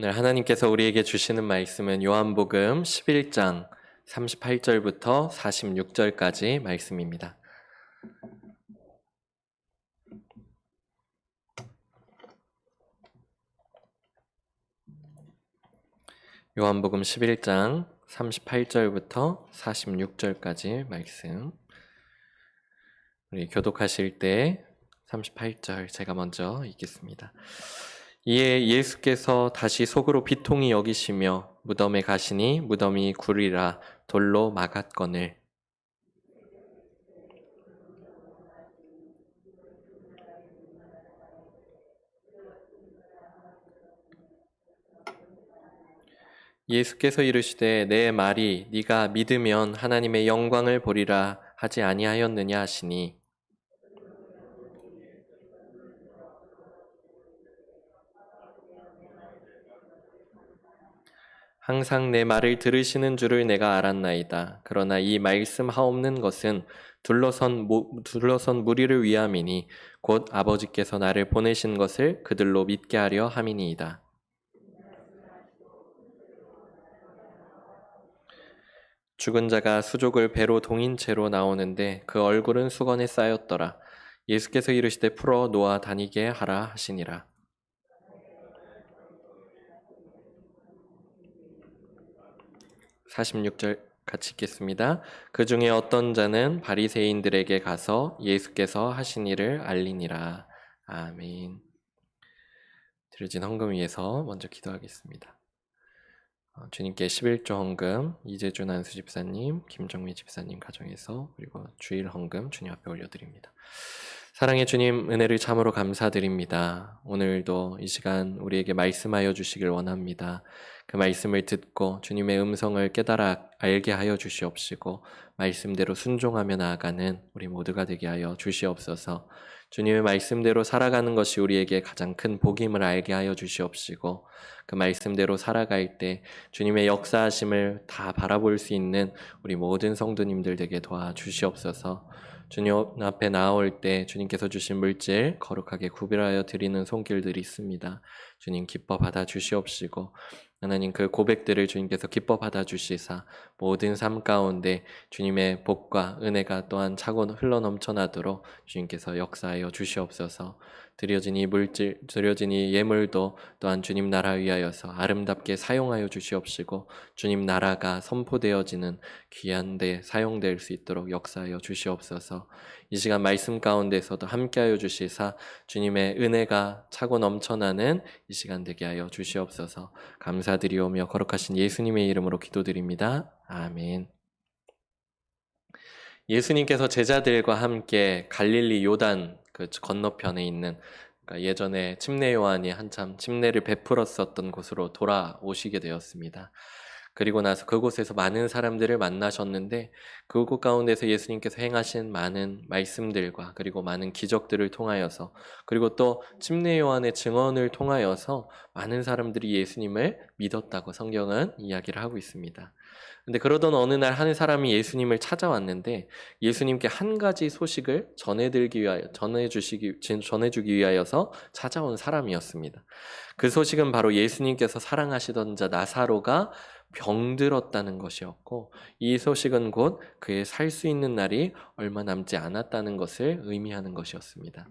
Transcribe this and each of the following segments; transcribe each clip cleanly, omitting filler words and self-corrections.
오늘 하나님께서 우리에게 주시는 말씀은 요한복음 11장 38절부터 46절까지 말씀입니다. 요한복음 11장 38절부터 46절까지 말씀. 우리 교독하실 때 38절 제가 먼저 읽겠습니다. 이에 예수께서 다시 속으로 비통히 여기시며 무덤에 가시니 무덤이 굴이라 돌로 막았거늘 예수께서 이르시되 내 말이 네가 믿으면 하나님의 영광을 보리라 하지 아니하였느냐 하시니 항상 내 말을 들으시는 줄을 내가 알았나이다. 그러나 이 말씀하옵는 것은 둘러선 무리를 위함이니 곧 아버지께서 나를 보내신 것을 그들로 믿게 하려 함이니이다. 죽은 자가 수족을 배로 동인 채로 나오는데 그 얼굴은 수건에 쌓였더라. 예수께서 이르시되 풀어 놓아 다니게 하라 하시니라. 46절 같이 읽겠습니다. 그 중에 어떤 자는 바리새인들에게 가서 예수께서 하신 일을 알리니라. 아멘. 드려진 헌금 위해서 먼저 기도하겠습니다. 주님께 11조 헌금 이재준 안수 집사님, 김정미 집사님 가정에서 그리고 주일 헌금 주님 앞에 올려드립니다. 사랑의 주님, 은혜를 참으로 감사드립니다. 오늘도 이 시간 우리에게 말씀하여 주시길 원합니다. 그 말씀을 듣고 주님의 음성을 깨달아 알게 하여 주시옵시고 말씀대로 순종하며 나아가는 우리 모두가 되게 하여 주시옵소서. 주님의 말씀대로 살아가는 것이 우리에게 가장 큰 복임을 알게 하여 주시옵시고 그 말씀대로 살아갈 때 주님의 역사하심을 다 바라볼 수 있는 우리 모든 성도님들 되게 도와주시옵소서. 주님 앞에 나올 때 주님께서 주신 물질 거룩하게 구별하여 드리는 손길들이 있습니다. 주님 기뻐 받아 주시옵시고 하나님 그 고백들을 주님께서 기뻐 받아 주시사 모든 삶 가운데 주님의 복과 은혜가 또한 차고 흘러 넘쳐나도록 주님께서 역사하여 주시옵소서. 드려진 이 물질, 드려진 이 예물도 또한 주님 나라 위하여서 아름답게 사용하여 주시옵시고 주님 나라가 선포되어지는 귀한 데 사용될 수 있도록 역사하여 주시옵소서. 이 시간 말씀 가운데서도 함께하여 주시사 주님의 은혜가 차고 넘쳐나는 이 시간 되게 하여 주시옵소서. 감사드리오며 거룩하신 예수님의 이름으로 기도드립니다. 아멘. 예수님께서 제자들과 함께 갈릴리 요단 그 건너편에 있는 그러니까 예전에 침례 요한이 한참 침례를 베풀었었던 곳으로 돌아오시게 되었습니다. 그리고 나서 그곳에서 많은 사람들을 만나셨는데 그곳 가운데서 예수님께서 행하신 많은 말씀들과 그리고 많은 기적들을 통하여서 그리고 또 침례 요한의 증언을 통하여서 많은 사람들이 예수님을 믿었다고 성경은 이야기를 하고 있습니다. 근데 그러던 어느 날 한 사람이 예수님을 찾아왔는데 예수님께 한 가지 소식을 전해주기 위하여서 찾아온 사람이었습니다. 그 소식은 바로 예수님께서 사랑하시던 자 나사로가 병들었다는 것이었고 이 소식은 곧 그의 살 수 있는 날이 얼마 남지 않았다는 것을 의미하는 것이었습니다.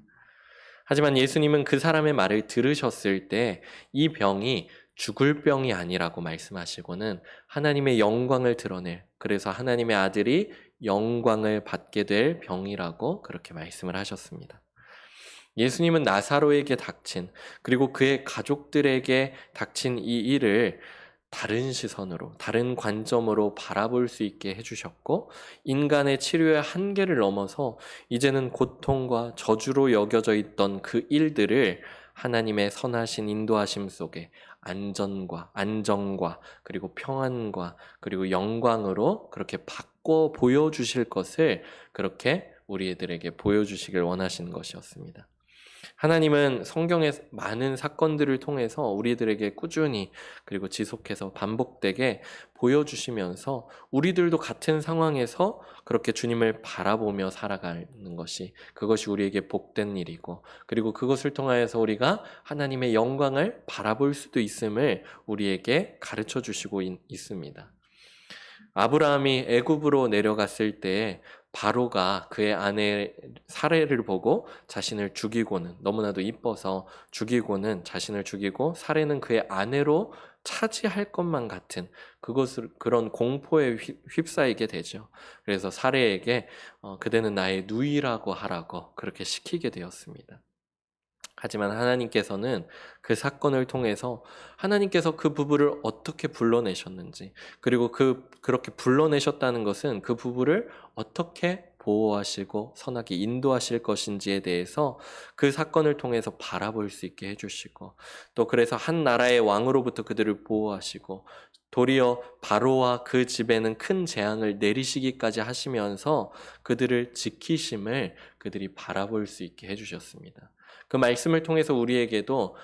하지만 예수님은 그 사람의 말을 들으셨을 때 이 병이 죽을 병이 아니라고 말씀하시고는 하나님의 영광을 드러낼, 그래서 하나님의 아들이 영광을 받게 될 병이라고 그렇게 말씀을 하셨습니다. 예수님은 나사로에게 닥친 그리고 그의 가족들에게 닥친 이 일을 다른 시선으로, 다른 관점으로 바라볼 수 있게 해주셨고 인간의 치료의 한계를 넘어서 이제는 고통과 저주로 여겨져 있던 그 일들을 하나님의 선하신 인도하심 속에 안정과 그리고 평안과 그리고 영광으로 그렇게 바꿔 보여주실 것을 그렇게 우리들에게 보여주시길 원하시는 것이었습니다. 하나님은 성경의 많은 사건들을 통해서 우리들에게 꾸준히 그리고 지속해서 반복되게 보여주시면서 우리들도 같은 상황에서 그렇게 주님을 바라보며 살아가는 것이 그것이 우리에게 복된 일이고 그리고 그것을 통하여서 우리가 하나님의 영광을 바라볼 수도 있음을 우리에게 가르쳐 주시고 있습니다. 아브라함이 애굽으로 내려갔을 때 바로가 그의 아내 사레를 보고 자신을 죽이고는 너무나도 이뻐서 죽이고는 자신을 죽이고 사레는 그의 아내로 차지할 것만 같은 그것을 그런 공포에 휩싸이게 되죠. 그래서 사레에게 그대는 나의 누이라고 하라고 그렇게 시키게 되었습니다. 하지만 하나님께서는 그 사건을 통해서 하나님께서 그 부부를 어떻게 불러내셨는지 그리고 그렇게 불러내셨다는 것은 그 부부를 어떻게 보호하시고 선하게 인도하실 것인지에 대해서 그 사건을 통해서 바라볼 수 있게 해주시고 또 그래서 한 나라의 왕으로부터 그들을 보호하시고 도리어 바로와 그 집에는 큰 재앙을 내리시기까지 하시면서 그들을 지키심을 그들이 바라볼 수 있게 해주셨습니다. 그 말씀을 통해서 우리에게도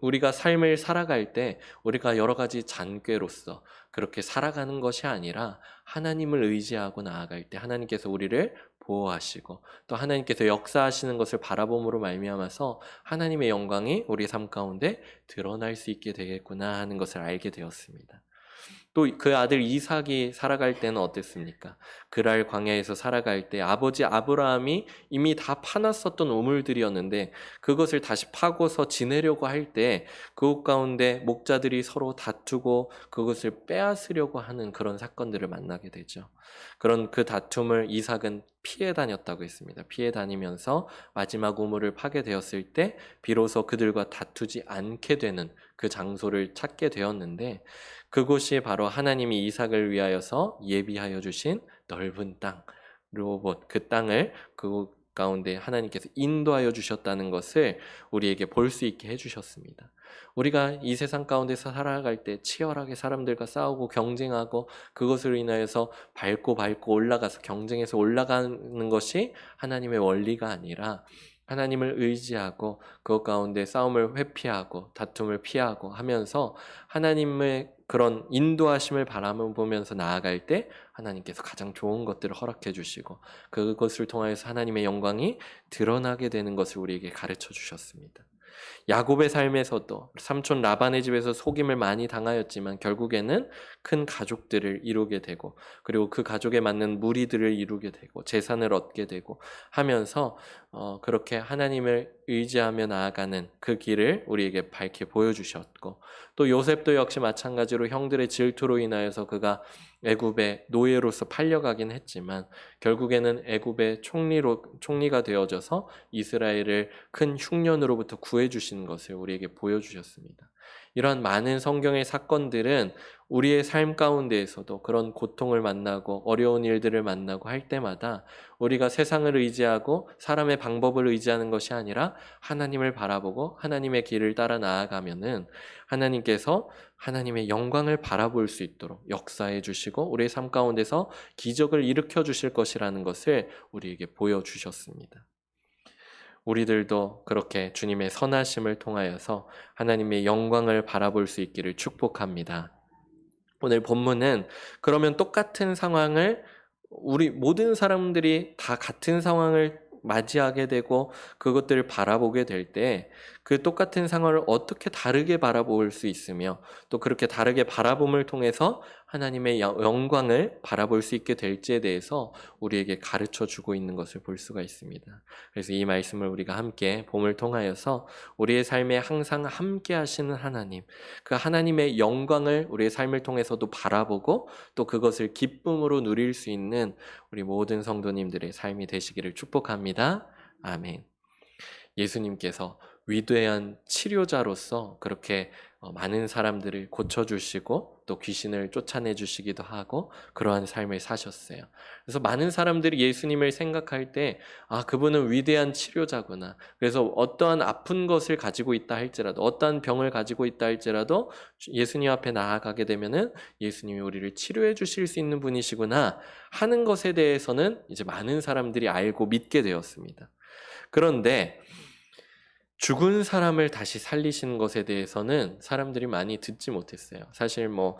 우리가 삶을 살아갈 때 우리가 여러 가지 잔꾀로서 그렇게 살아가는 것이 아니라 하나님을 의지하고 나아갈 때 하나님께서 우리를 보호하시고 또 하나님께서 역사하시는 것을 바라봄으로 말미암아서 하나님의 영광이 우리 삶 가운데 드러날 수 있게 되겠구나 하는 것을 알게 되었습니다. 또 그 아들 이삭이 살아갈 때는 어땠습니까? 그랄 광야에서 살아갈 때 아버지 아브라함이 이미 다 파놨었던 우물들이었는데 그것을 다시 파고서 지내려고 할 때 그곳 가운데 목자들이 서로 다투고 그것을 빼앗으려고 하는 그런 사건들을 만나게 되죠. 그런 그 다툼을 이삭은 피해 다녔다고 했습니다. 피해 다니면서 마지막 우물을 파게 되었을 때 비로소 그들과 다투지 않게 되는 그 장소를 찾게 되었는데 그곳이 바로 하나님이 이삭을 위하여서 예비하여 주신 넓은 땅, 르호봇 그 땅을 그 가운데 하나님께서 인도하여 주셨다는 것을 우리에게 볼 수 있게 해주셨습니다. 우리가 이 세상 가운데서 살아갈 때 치열하게 사람들과 싸우고 경쟁하고 그것으로 인하여서 밟고 올라가서 경쟁해서 올라가는 것이 하나님의 원리가 아니라 하나님을 의지하고 그것 가운데 싸움을 회피하고 다툼을 피하고 하면서 하나님의 그런 인도하심을 바라보면서 나아갈 때 하나님께서 가장 좋은 것들을 허락해 주시고 그것을 통하여서 하나님의 영광이 드러나게 되는 것을 우리에게 가르쳐 주셨습니다. 야곱의 삶에서도 삼촌 라반의 집에서 속임을 많이 당하였지만 결국에는 큰 가족들을 이루게 되고 그리고 그 가족에 맞는 무리들을 이루게 되고 재산을 얻게 되고 하면서 그렇게 하나님을 의지하며 나아가는 그 길을 우리에게 밝게 보여주셨고 또 요셉도 역시 마찬가지로 형들의 질투로 인하여서 그가 애굽의 노예로서 팔려가긴 했지만 결국에는 애굽의 총리가 되어져서 이스라엘을 큰 흉년으로부터 구해주신 것을 우리에게 보여주셨습니다. 이러한 많은 성경의 사건들은 우리의 삶 가운데에서도 그런 고통을 만나고 어려운 일들을 만나고 할 때마다 우리가 세상을 의지하고 사람의 방법을 의지하는 것이 아니라 하나님을 바라보고 하나님의 길을 따라 나아가면은 하나님께서 하나님의 영광을 바라볼 수 있도록 역사해 주시고 우리의 삶 가운데서 기적을 일으켜 주실 것이라는 것을 우리에게 보여주셨습니다. 우리들도 그렇게 주님의 선하심을 통하여서 하나님의 영광을 바라볼 수 있기를 축복합니다. 오늘 본문은 그러면 똑같은 상황을 우리 모든 사람들이 다 같은 상황을 맞이하게 되고 그것들을 바라보게 될 때 그 똑같은 상황을 어떻게 다르게 바라볼 수 있으며 또 그렇게 다르게 바라봄을 통해서 하나님의 영광을 바라볼 수 있게 될지에 대해서 우리에게 가르쳐 주고 있는 것을 볼 수가 있습니다. 그래서 이 말씀을 우리가 함께 봄을 통하여서 우리의 삶에 항상 함께 하시는 하나님, 그 하나님의 영광을 우리의 삶을 통해서도 바라보고 또 그것을 기쁨으로 누릴 수 있는 우리 모든 성도님들의 삶이 되시기를 축복합니다. 아멘. 예수님께서 위대한 치료자로서 그렇게 많은 사람들을 고쳐주시고 또 귀신을 쫓아내 주시기도 하고 그러한 삶을 사셨어요. 그래서 많은 사람들이 예수님을 생각할 때 그분은 위대한 치료자구나. 그래서 어떠한 아픈 것을 가지고 있다 할지라도 어떠한 병을 가지고 있다 할지라도 예수님 앞에 나아가게 되면은 예수님이 우리를 치료해 주실 수 있는 분이시구나 하는 것에 대해서는 이제 많은 사람들이 알고 믿게 되었습니다. 그런데 죽은 사람을 다시 살리시는 것에 대해서는 사람들이 많이 듣지 못했어요. 사실 뭐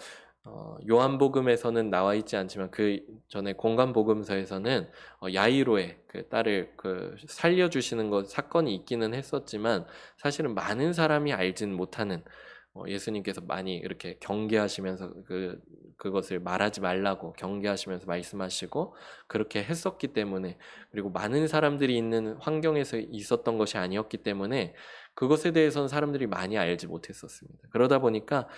요한복음에서는 나와 있지 않지만 그 전에 공관복음서에서는 야이로의 그 딸을 그 살려주시는 것 사건이 있기는 했었지만 사실은 많은 사람이 알진 못하는, 예수님께서 많이 이렇게 경계하시면서 그것을 말하지 말라고 경계하시면서 말씀하시고 그렇게 했었기 때문에, 그리고 많은 사람들이 있는 환경에서 있었던 것이 아니었기 때문에 그것에 대해서는 사람들이 많이 알지 못했었습니다. 그러다 보니까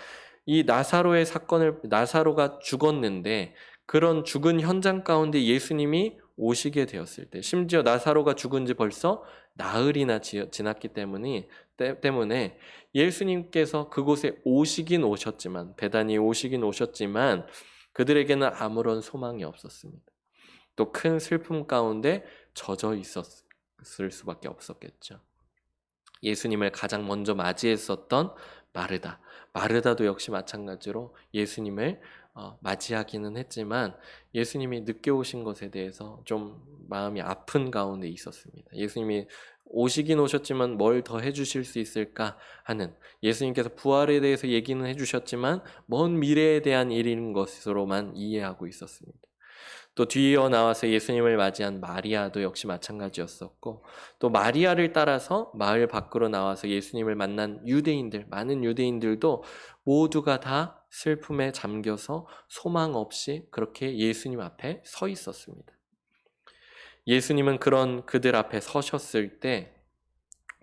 이 나사로의 사건을, 나사로가 죽었는데 그런 죽은 현장 가운데 예수님이 오시게 되었을 때, 심지어 나사로가 죽은 지 벌써 나흘이나 지났기 때문에 예수님께서 그곳에 오시긴 오셨지만, 베다니에 오시긴 오셨지만 그들에게는 아무런 소망이 없었습니다. 또 큰 슬픔 가운데 젖어 있었을 수밖에 없었겠죠. 예수님을 가장 먼저 맞이했었던 마르다도 역시 마찬가지로 예수님을 맞이하기는 했지만 예수님이 늦게 오신 것에 대해서 좀 마음이 아픈 가운데 있었습니다. 예수님이 오시긴 오셨지만 뭘 더 해주실 수 있을까 하는, 예수님께서 부활에 대해서 얘기는 해주셨지만 먼 미래에 대한 일인 것으로만 이해하고 있었습니다. 또 뒤이어 나와서 예수님을 맞이한 마리아도 역시 마찬가지였었고, 또 마리아를 따라서 마을 밖으로 나와서 예수님을 만난 많은 유대인들도 모두가 다 슬픔에 잠겨서 소망 없이 그렇게 예수님 앞에 서 있었습니다. 예수님은 그런 그들 앞에 서셨을 때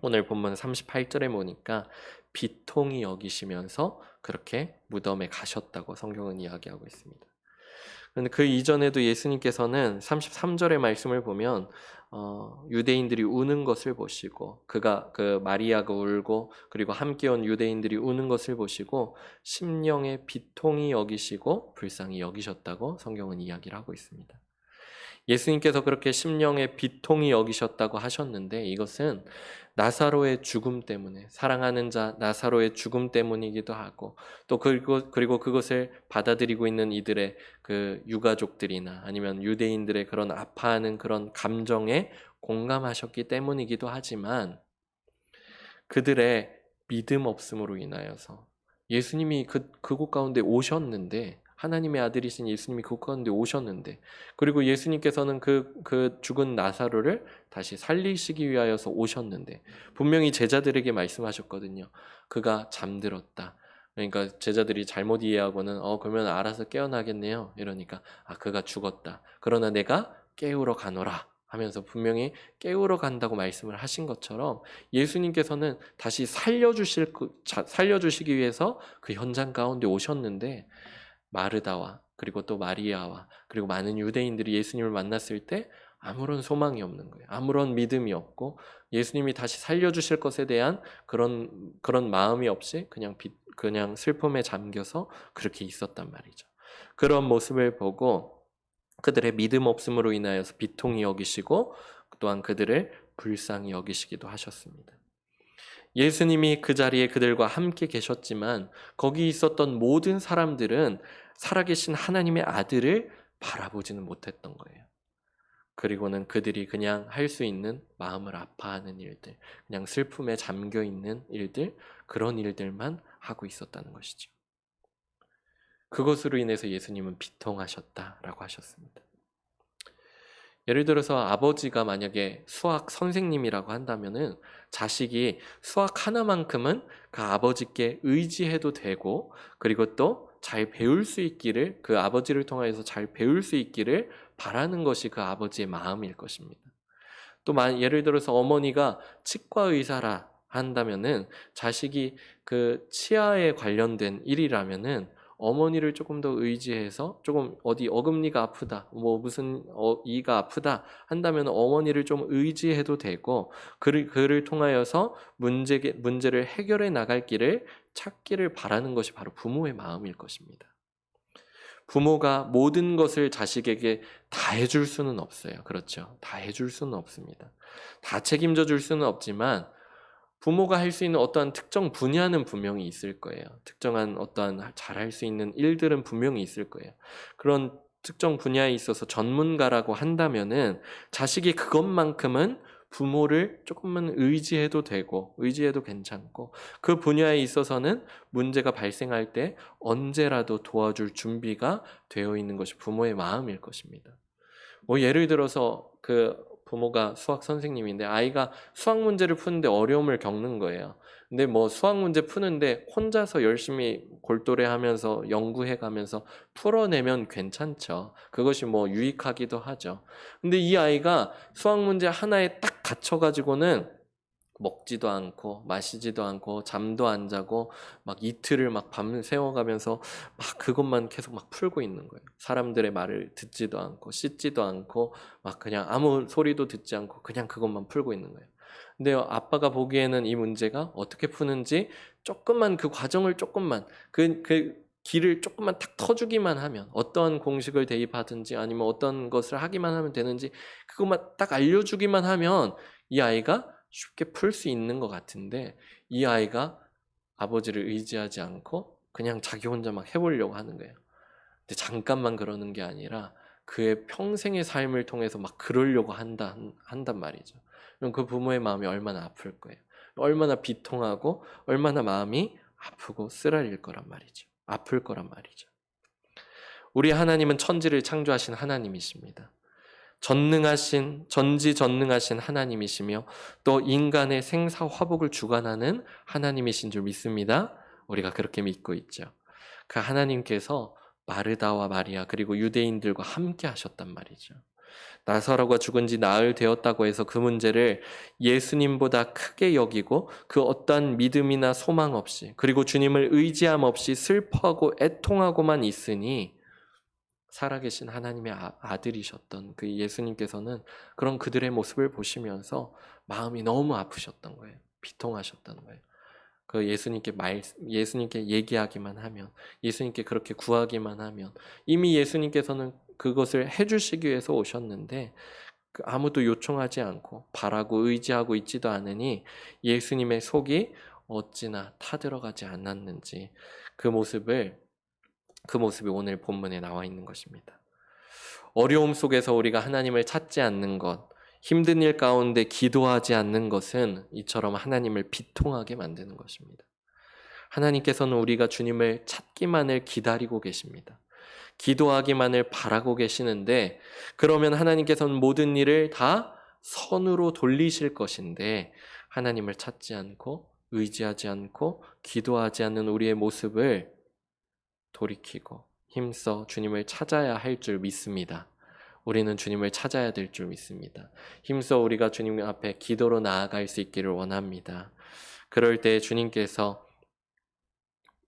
오늘 본문 38절에 보니까 비통히 여기시면서 그렇게 무덤에 가셨다고 성경은 이야기하고 있습니다. 그런데 그 이전에도 예수님께서는 33절의 말씀을 보면 유대인들이 우는 것을 보시고 그 마리아가 울고 그리고 함께 온 유대인들이 우는 것을 보시고 심령의 비통히 여기시고 불쌍히 여기셨다고 성경은 이야기를 하고 있습니다. 예수님께서 그렇게 심령의 비통히 여기셨다고 하셨는데 이것은 나사로의 죽음 때문에, 사랑하는 자 나사로의 죽음 때문이기도 하고, 또 그리고 그것을 받아들이고 있는 이들의 그 유가족들이나 아니면 유대인들의 그런 아파하는 그런 감정에 공감하셨기 때문이기도 하지만, 그들의 믿음 없음으로 인하여서 예수님이 그곳 가운데 오셨는데, 하나님의 아들이신 예수님이 그곳 가운데 오셨는데, 그리고 예수님께서는 그 죽은 나사로를 다시 살리시기 위하여서 오셨는데 분명히 제자들에게 말씀하셨거든요. 그가 잠들었다. 그러니까 제자들이 잘못 이해하고는 그러면 알아서 깨어나겠네요. 이러니까 그가 죽었다. 그러나 내가 깨우러 가노라 하면서 분명히 깨우러 간다고 말씀을 하신 것처럼 예수님께서는 다시 살려주시기 위해서 그 현장 가운데 오셨는데, 마르다와 그리고 또 마리아와 그리고 많은 유대인들이 예수님을 만났을 때 아무런 소망이 없는 거예요. 아무런 믿음이 없고 예수님이 다시 살려주실 것에 대한 그런 마음이 없이 그냥 슬픔에 잠겨서 그렇게 있었단 말이죠. 그런 모습을 보고 그들의 믿음 없음으로 인하여서 비통히 여기시고 또한 그들을 불쌍히 여기시기도 하셨습니다. 예수님이 그 자리에 그들과 함께 계셨지만 거기 있었던 모든 사람들은 살아계신 하나님의 아들을 바라보지는 못했던 거예요. 그리고는 그들이 그냥 할 수 있는 마음을 아파하는 일들, 그냥 슬픔에 잠겨 있는 일들, 그런 일들만 하고 있었다는 것이죠. 그것으로 인해서 예수님은 비통하셨다라고 하셨습니다. 예를 들어서 아버지가 만약에 수학 선생님이라고 한다면은 자식이 수학 하나만큼은 그 아버지께 의지해도 되고, 그리고 또 잘 배울 수 있기를, 그 아버지를 통해서 잘 배울 수 있기를 바라는 것이 그 아버지의 마음일 것입니다. 또 예를 들어서 어머니가 치과 의사라 한다면은 자식이 그 치아에 관련된 일이라면은 어머니를 조금 더 의지해서, 조금 어디 어금니가 아프다, 뭐 무슨 이가 아프다 한다면 어머니를 좀 의지해도 되고, 그를 통하여서 문제를 해결해 나갈 길을 찾기를 바라는 것이 바로 부모의 마음일 것입니다. 부모가 모든 것을 자식에게 다 해줄 수는 없어요. 그렇죠? 다 해줄 수는 없습니다. 다 책임져 줄 수는 없지만 부모가 할 수 있는 어떠한 특정 분야는 분명히 있을 거예요. 특정한 어떠한 잘할 수 있는 일들은 분명히 있을 거예요. 그런 특정 분야에 있어서 전문가라고 한다면은 자식이 그것만큼은 부모를 조금만 의지해도 되고 의지해도 괜찮고 그 분야에 있어서는 문제가 발생할 때 언제라도 도와줄 준비가 되어 있는 것이 부모의 마음일 것입니다. 뭐 예를 들어서 그 부모가 수학 선생님인데 아이가 수학 문제를 푸는데 어려움을 겪는 거예요. 근데 뭐 수학 문제 푸는데 혼자서 열심히 골똘해하면서 연구해가면서 풀어내면 괜찮죠. 그것이 뭐 유익하기도 하죠. 근데 이 아이가 수학 문제 하나에 딱 갇혀가지고는 먹지도 않고 마시지도 않고 잠도 안 자고 막 이틀을 막 밤 새워가면서 막 그것만 계속 막 풀고 있는 거예요. 사람들의 말을 듣지도 않고 씻지도 않고 막 그냥 아무 소리도 듣지 않고 그냥 그것만 풀고 있는 거예요. 근데 아빠가 보기에는 이 문제가 어떻게 푸는지 조금만 그 과정을 조금만 그 길을 조금만 탁 터주기만 하면 어떤 공식을 대입하든지 아니면 어떤 것을 하기만 하면 되는지 그것만 딱 알려주기만 하면 이 아이가 쉽게 풀 수 있는 것 같은데 이 아이가 아버지를 의지하지 않고 그냥 자기 혼자 막 해보려고 하는 거예요. 근데 잠깐만 그러는 게 아니라 그의 평생의 삶을 통해서 막 그러려고 한단 말이죠. 그럼 그 부모의 마음이 얼마나 아플 거예요. 얼마나 비통하고 얼마나 마음이 아프고 쓰라릴 거란 말이죠. 아플 거란 말이죠. 우리 하나님은 천지를 창조하신 하나님이십니다. 전지전능하신 하나님이시며 또 인간의 생사 화복을 주관하는 하나님이신 줄 믿습니다. 우리가 그렇게 믿고 있죠. 그 하나님께서 마르다와 마리아 그리고 유대인들과 함께 하셨단 말이죠. 나사로가 죽은 지 나흘 되었다고 해서 그 문제를 예수님보다 크게 여기고 그 어떠한 믿음이나 소망 없이 그리고 주님을 의지함 없이 슬퍼하고 애통하고만 있으니 살아계신 하나님의 아들이셨던 그 예수님께서는 그런 그들의 모습을 보시면서 마음이 너무 아프셨던 거예요. 비통하셨던 거예요. 그 예수님께 얘기하기만 하면, 예수님께 그렇게 구하기만 하면, 이미 예수님께서는 그것을 해주시기 위해서 오셨는데, 아무도 요청하지 않고, 바라고 의지하고 있지도 않으니, 예수님의 속이 어찌나 타들어가지 않았는지, 그 모습이 오늘 본문에 나와 있는 것입니다. 어려움 속에서 우리가 하나님을 찾지 않는 것, 힘든 일 가운데 기도하지 않는 것은 이처럼 하나님을 비통하게 만드는 것입니다. 하나님께서는 우리가 주님을 찾기만을 기다리고 계십니다. 기도하기만을 바라고 계시는데 그러면 하나님께서는 모든 일을 다 선으로 돌리실 것인데 하나님을 찾지 않고 의지하지 않고 기도하지 않는 우리의 모습을 돌이키고 힘써 주님을 찾아야 할 줄 믿습니다. 우리는 주님을 찾아야 될 줄 믿습니다. 힘써 우리가 주님 앞에 기도로 나아갈 수 있기를 원합니다. 그럴 때 주님께서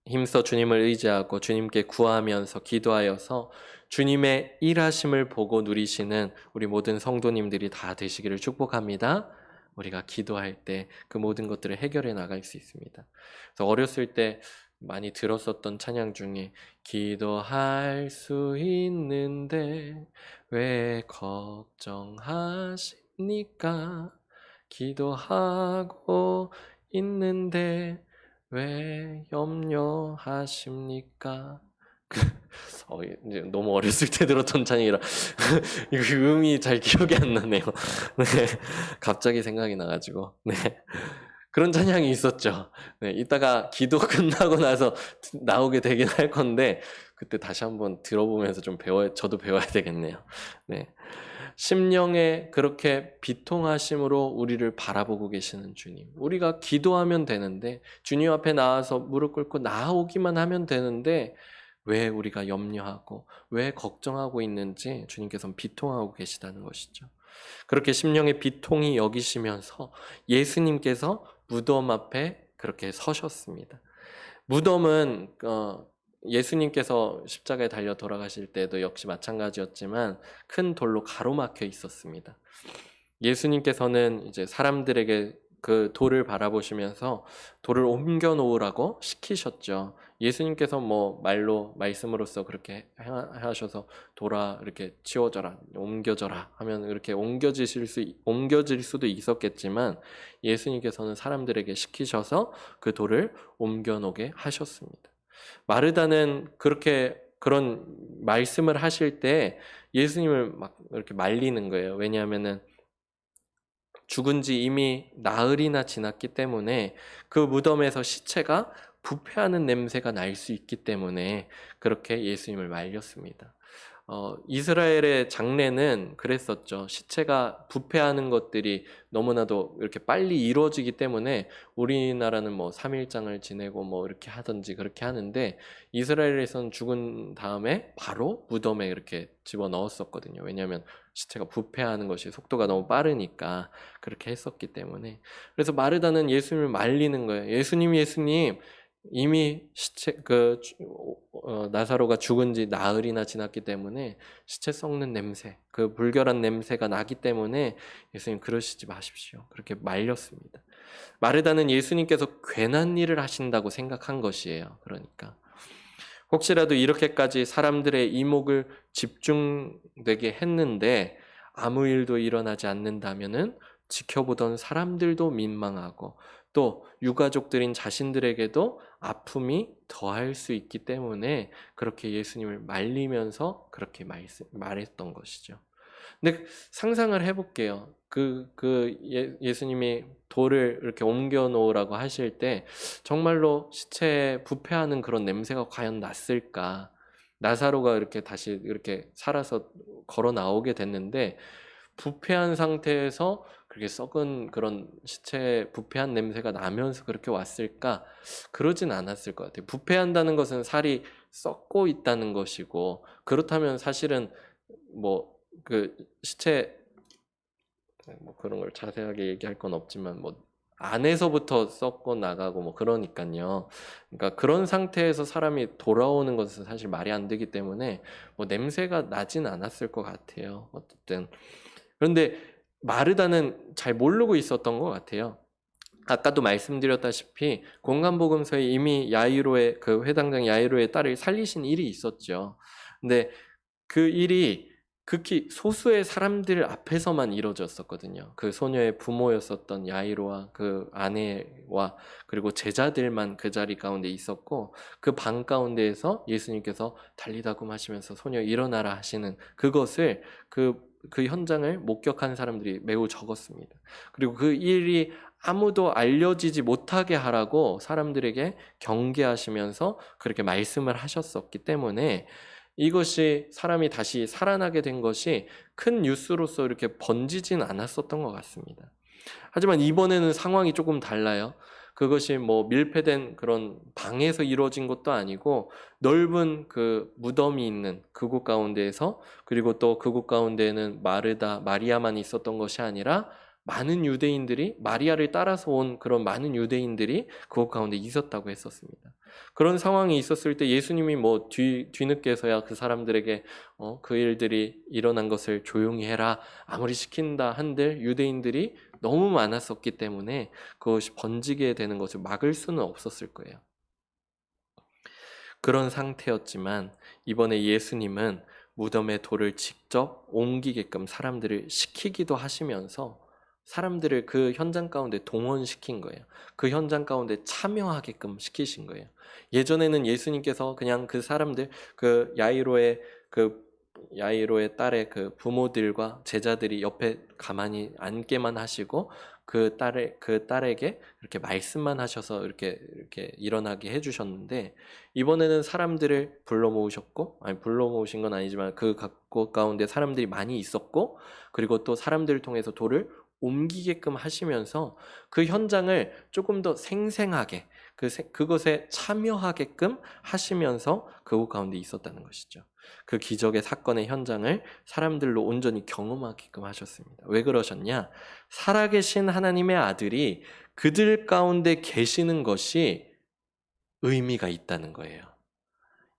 힘써 주님을 의지하고 주님께 구하면서 기도하여서 주님의 일하심을 보고 누리시는 우리 모든 성도님들이 다 되시기를 축복합니다. 우리가 기도할 때 그 모든 것들을 해결해 나갈 수 있습니다. 그래서 어렸을 때 많이 들었었던 찬양 중에 기도할 수 있는데 왜 걱정하십니까? 기도하고 있는데 왜 염려하십니까? 이제 너무 어렸을 때 들었던 찬양이라 이거 음이 잘 기억이 안 나네요. 네, 갑자기 생각이 나가지고 네. 그런 찬양이 있었죠. 네, 이따가 기도 끝나고 나서 나오게 되긴 할 건데 그때 다시 한번 들어보면서 저도 배워야 되겠네요. 네. 심령에 그렇게 비통하심으로 우리를 바라보고 계시는 주님. 우리가 기도하면 되는데 주님 앞에 나와서 무릎 꿇고 나오기만 하면 되는데 왜 우리가 염려하고 왜 걱정하고 있는지 주님께서는 비통하고 계시다는 것이죠. 그렇게 심령의 비통이 여기시면서 예수님께서 무덤 앞에 그렇게 서셨습니다. 무덤은 예수님께서 십자가에 달려 돌아가실 때도 역시 마찬가지였지만 큰 돌로 가로막혀 있었습니다. 예수님께서는 이제 사람들에게 그 돌을 바라보시면서 돌을 옮겨 놓으라고 시키셨죠. 예수님께서 뭐 말씀으로써 그렇게 하셔서 돌아 이렇게 치워져라, 옮겨져라 하면 이렇게 옮겨질 수도 있었겠지만 예수님께서는 사람들에게 시키셔서 그 돌을 옮겨 놓게 하셨습니다. 마르다는 그런 말씀을 하실 때 예수님을 막 이렇게 말리는 거예요. 왜냐하면은 죽은 지 이미 나흘이나 지났기 때문에 그 무덤에서 시체가 부패하는 냄새가 날 수 있기 때문에 그렇게 예수님을 말렸습니다. 이스라엘의 장례는 그랬었죠. 시체가 부패하는 것들이 너무나도 이렇게 빨리 이루어지기 때문에 우리나라는 뭐 3일장을 지내고 뭐 이렇게 하든지 그렇게 하는데 이스라엘에서는 죽은 다음에 바로 무덤에 이렇게 집어 넣었었거든요. 왜냐하면 시체가 부패하는 것이 속도가 너무 빠르니까 그렇게 했었기 때문에. 그래서 마르다는 예수님을 말리는 거예요. 예수님, 이미 나사로가 죽은 지 나흘이나 지났기 때문에 시체 썩는 냄새, 그 불결한 냄새가 나기 때문에 예수님 그러시지 마십시오. 그렇게 말렸습니다. 마르다는 예수님께서 괜한 일을 하신다고 생각한 것이에요. 그러니까 혹시라도 이렇게까지 사람들의 이목을 집중되게 했는데 아무 일도 일어나지 않는다면은 지켜보던 사람들도 민망하고 또 유가족들인 자신들에게도 아픔이 더할 수 있기 때문에 그렇게 예수님을 말리면서 그렇게 말했던 것이죠. 근데 상상을 해볼게요. 예수님이 돌을 이렇게 옮겨 놓으라고 하실 때 정말로 시체에 부패하는 그런 냄새가 과연 났을까? 나사로가 이렇게 다시 이렇게 살아서 걸어 나오게 됐는데 부패한 상태에서 그렇게 썩은 그런 시체에 부패한 냄새가 나면서 그렇게 왔을까? 그러진 않았을 것 같아요. 부패한다는 것은 살이 썩고 있다는 것이고 그렇다면 사실은 뭐 그 시체 뭐 그런 걸 자세하게 얘기할 건 없지만 뭐 안에서부터 썩고 나가고 뭐 그러니까요. 그러니까 그런 상태에서 사람이 돌아오는 것은 사실 말이 안 되기 때문에 뭐 냄새가 나진 않았을 것 같아요. 어쨌든 그런데 마르다는 잘 모르고 있었던 것 같아요. 아까도 말씀드렸다시피 공간복음서에 이미 야이로의 그 회당장 야이로의 딸을 살리신 일이 있었죠. 근데 그 일이 극히 소수의 사람들 앞에서만 이루어졌었거든요. 그 소녀의 부모였었던 야이로와 그 아내와 그리고 제자들만 그 자리 가운데 있었고 그 방 가운데에서 예수님께서 달리다금 하시면서 소녀 일어나라 하시는 그것을 그 현장을 목격한 사람들이 매우 적었습니다. 그리고 그 일이 아무도 알려지지 못하게 하라고 사람들에게 경계하시면서 그렇게 말씀을 하셨었기 때문에 이것이 사람이 다시 살아나게 된 것이 큰 뉴스로서 이렇게 번지진 않았었던 것 같습니다. 하지만 이번에는 상황이 조금 달라요. 그것이 뭐 밀폐된 그런 방에서 이루어진 것도 아니고 넓은 그 무덤이 있는 그곳 가운데에서 그리고 또 그곳 가운데에는 마리아만 있었던 것이 아니라 많은 유대인들이 마리아를 따라서 온 그런 많은 유대인들이 그곳 가운데 있었다고 했었습니다. 그런 상황이 있었을 때 예수님이 뭐 뒤늦게서야 그 사람들에게 그 일들이 일어난 것을 조용히 해라 아무리 시킨다 한들 유대인들이 너무 많았었기 때문에 그것이 번지게 되는 것을 막을 수는 없었을 거예요. 그런 상태였지만 이번에 예수님은 무덤의 돌을 직접 옮기게끔 사람들을 시키기도 하시면서 사람들을 그 현장 가운데 동원시킨 거예요. 그 현장 가운데 참여하게끔 시키신 거예요. 예전에는 예수님께서 그냥 그 사람들, 야이로의 딸의 그 부모들과 제자들이 옆에 가만히 앉게만 하시고 그 딸에게 이렇게 말씀만 하셔서 이렇게 일어나게 해주셨는데 이번에는 사람들을 불러 모으셨고 불러 모으신 건 아니지만 그 각곳 가운데 사람들이 많이 있었고 그리고 또 사람들을 통해서 돌을 옮기게끔 하시면서 그 현장을 조금 더 생생하게 그것에 참여하게끔 하시면서 그곳 가운데 있었다는 것이죠. 그 기적의 사건의 현장을 사람들로 온전히 경험하게끔 하셨습니다. 왜 그러셨냐? 살아계신 하나님의 아들이 그들 가운데 계시는 것이 의미가 있다는 거예요.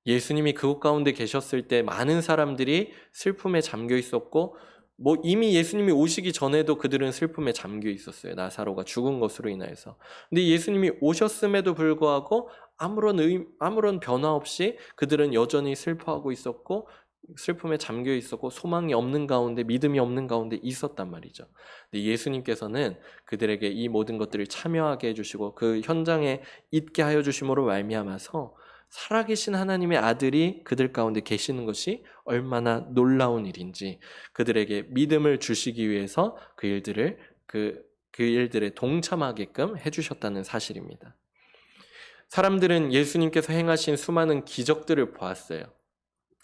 예수님이 그곳 가운데 계셨을 때 많은 사람들이 슬픔에 잠겨 있었고 뭐 이미 예수님이 오시기 전에도 그들은 슬픔에 잠겨 있었어요. 나사로가 죽은 것으로 인하여서. 근데 예수님이 오셨음에도 불구하고 아무런 변화 없이 그들은 여전히 슬퍼하고 있었고 슬픔에 잠겨 있었고 소망이 없는 가운데 믿음이 없는 가운데 있었단 말이죠. 근데 예수님께서는 그들에게 이 모든 것들을 참여하게 해주시고 그 현장에 있게 하여 주심으로 말미암아서 살아계신 하나님의 아들이 그들 가운데 계시는 것이 얼마나 놀라운 일인지 그들에게 믿음을 주시기 위해서 그 일들을 그 일들에 동참하게끔 해주셨다는 사실입니다. 사람들은 예수님께서 행하신 수많은 기적들을 보았어요.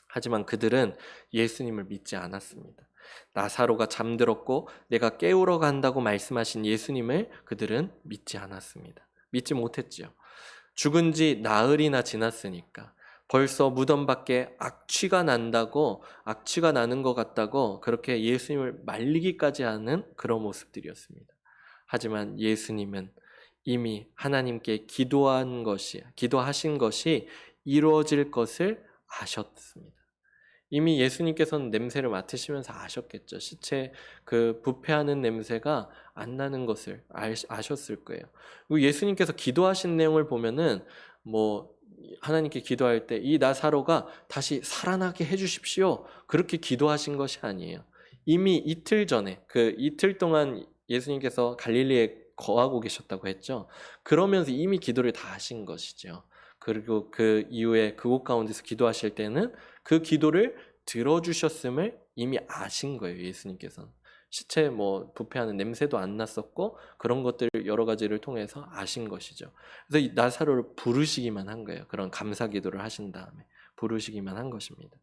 하지만 그들은 예수님을 믿지 않았습니다. 나사로가 잠들었고 내가 깨우러 간다고 말씀하신 예수님을 그들은 믿지 않았습니다. 믿지 못했지요. 죽은 지 나흘이나 지났으니까 벌써 무덤 밖에 악취가 나는 것 같다고 그렇게 예수님을 말리기까지 하는 그런 모습들이었습니다. 하지만 예수님은 이미 하나님께 기도하신 것이 이루어질 것을 아셨습니다. 이미 예수님께서는 냄새를 맡으시면서 아셨겠죠. 시체 부패하는 냄새가 안 나는 것을 아셨을 거예요. 그리고 예수님께서 기도하신 내용을 보면은 하나님께 기도할 때 이 나사로가 다시 살아나게 해주십시오. 그렇게 기도하신 것이 아니에요. 이미 이틀 전에 이틀 동안 예수님께서 갈릴리에 거하고 계셨다고 했죠. 그러면서 이미 기도를 다 하신 것이죠. 그리고 그 이후에 그곳 가운데서 기도하실 때는 그 기도를 들어주셨음을 이미 아신 거예요. 예수님께서는 시체 부패하는 냄새도 안 났었고 그런 것들 여러 가지를 통해서 아신 것이죠. 그래서 이 나사로를 부르시기만 한 거예요. 그런 감사 기도를 하신 다음에 부르시기만 한 것입니다.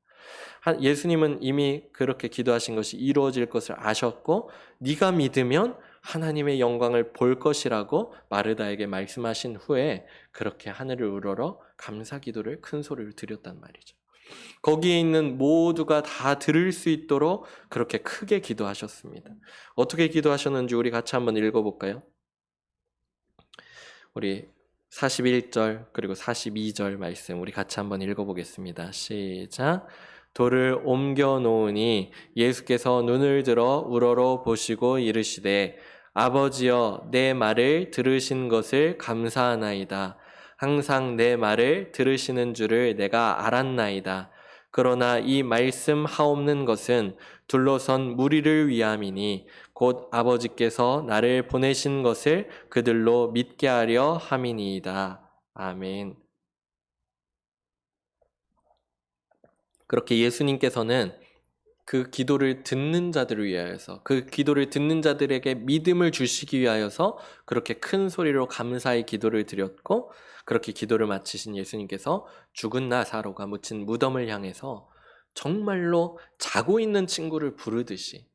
예수님은 이미 그렇게 기도하신 것이 이루어질 것을 아셨고 네가 믿으면 하나님의 영광을 볼 것이라고 마르다에게 말씀하신 후에 그렇게 하늘을 우러러 감사 기도를 큰 소리를 드렸단 말이죠. 거기에 있는 모두가 다 들을 수 있도록 그렇게 크게 기도하셨습니다. 어떻게 기도하셨는지 우리 같이 한번 읽어볼까요? 우리 41절 그리고 42절 말씀 우리 같이 한번 읽어보겠습니다. 시작. 돌을 옮겨 놓으니 예수께서 눈을 들어 우러러 보시고 이르시되 아버지여 내 말을 들으신 것을 감사하나이다. 항상 내 말을 들으시는 줄을 내가 알았나이다. 그러나 이 말씀하옵는 것은 둘러선 무리를 위함이니 곧 아버지께서 나를 보내신 것을 그들로 믿게 하려 함이니이다. 아멘. 그렇게 예수님께서는 그 기도를 듣는 자들을 위하여서 그 기도를 듣는 자들에게 믿음을 주시기 위하여서 그렇게 큰 소리로 감사의 기도를 드렸고 그렇게 기도를 마치신 예수님께서 죽은 나사로가 묻힌 무덤을 향해서 정말로 자고 있는 친구를 부르듯이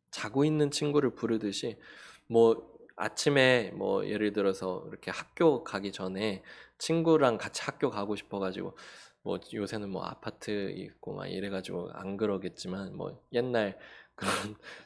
아침에 예를 들어서 이렇게 학교 가기 전에 친구랑 같이 학교 가고 싶어가지고 요새는 아파트 있고 막 이래가지고 안 그러겠지만 옛날 그런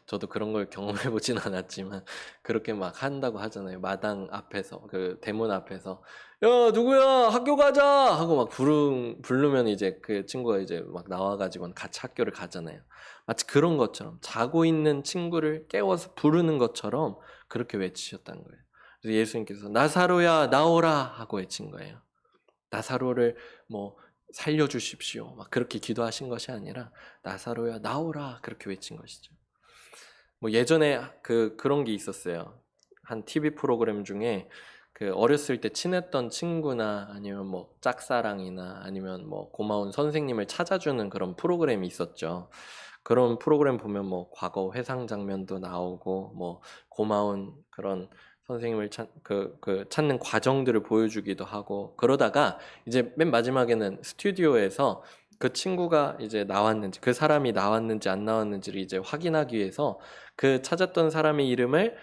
저도 그런 걸 경험해 보진 않았지만 그렇게 막 한다고 하잖아요. 마당 앞에서 그 대문 앞에서 야 누구야 학교 가자 하고 막 부르면 이제 그 친구가 이제 막 나와가지고 같이 학교를 가잖아요. 마치 그런 것처럼 자고 있는 친구를 깨워서 부르는 것처럼 그렇게 외치셨다는 거예요. 그래서 예수님께서 나사로야 나오라 하고 외친 거예요. 나사로를 살려주십시오. 막 그렇게 기도하신 것이 아니라 나사로야 나오라 그렇게 외친 것이죠. 예전에 그런 게 있었어요. 한 TV 프로그램 중에 어렸을 때 친했던 친구나 아니면 짝사랑이나 아니면 고마운 선생님을 찾아주는 그런 프로그램이 있었죠. 그런 프로그램 보면 과거 회상 장면도 나오고 고마운 그런 선생님을 찾는 과정들을 보여주기도 하고 그러다가 이제 맨 마지막에는 스튜디오에서 그 친구가 이제 나왔는지 그 사람이 나왔는지 안 나왔는지를 이제 확인하기 위해서 그 찾았던 사람의 이름을